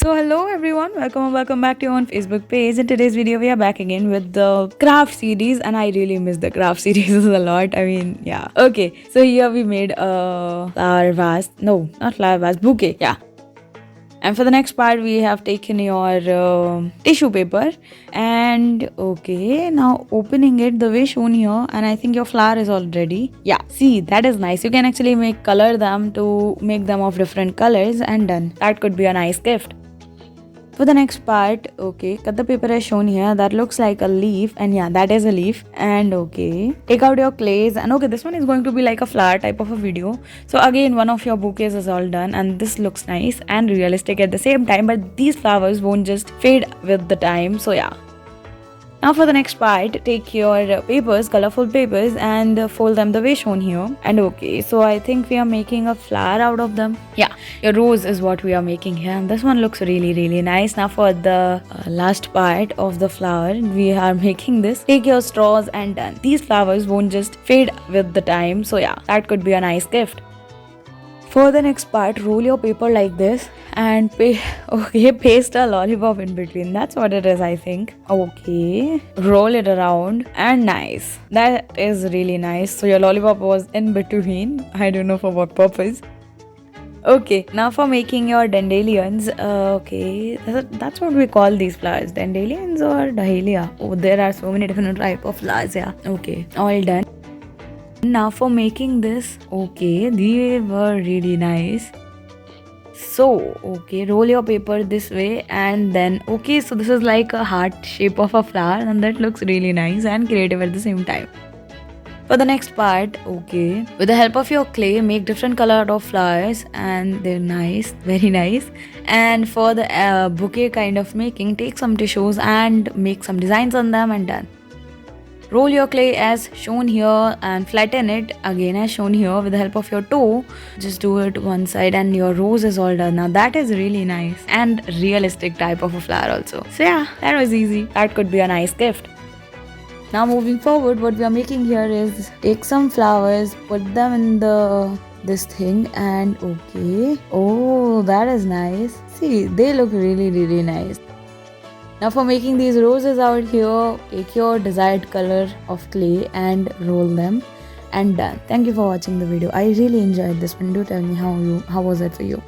So hello everyone, welcome back to your own Facebook page. In today's video, we are back again with the craft series, and I really miss the craft series a lot. I mean, yeah. Okay, so here we made a flower vase. No, not flower vase, bouquet. Yeah. And for the next part, we have taken your tissue paper, and okay, now opening it the way shown here, and I think your flower is all ready. Yeah, see, that is nice. You can actually color them to make them of different colors, and done. That could be a nice gift. For the next part, okay, cut the paper as shown here. That looks like a leaf, and yeah, that is a leaf. And okay, take out your clays, and okay, this one is going to be like a flower type of a video. So again, one of your bouquets is all done, and this looks nice and realistic at the same time. But these flowers won't just fade with the time. So yeah. Now for the next part, take your papers, colorful papers, and fold them the way shown here. And okay, so I think we are making a flower out of them. Yeah, your rose is what we are making here. And this one looks really nice. Now for the last part of the flower, we are making this. Take your straws and done. These flowers won't just fade with the time. So yeah, that could be a nice gift. For the next part, roll your paper like this and paste a lollipop in between. That's what it is, I think. Okay, roll it around and nice. That is really nice. So your lollipop was in between. I don't know for what purpose. Okay, now for making your dandelions. Okay, that's what we call these flowers, dandelions or dahlia. Oh, there are so many different type of flowers. Yeah. Okay, all done. Now for making this, okay, they were really nice. So, okay, roll your paper this way and then, okay, so this is like a heart shape of a flower, and that looks really nice and creative at the same time. For the next part, okay, with the help of your clay, make different color of flowers, and they're nice, very nice. And for the bouquet kind of making, take some tissues and make some designs on them, and done. Roll your clay as shown here and flatten it again as shown here with the help of your toe. Just do it one side and your rose is all done. Now that is really nice and realistic type of a flower also. So yeah, that was easy. That could be a nice gift. Now moving forward, what we are making here is take some flowers, put them in this thing, and okay. Oh, that is nice. See, they look really nice. Now for making these roses out here, take your desired color of clay and roll them, and done. Thank you for watching the video. I really enjoyed this one. Do tell me how was it for you.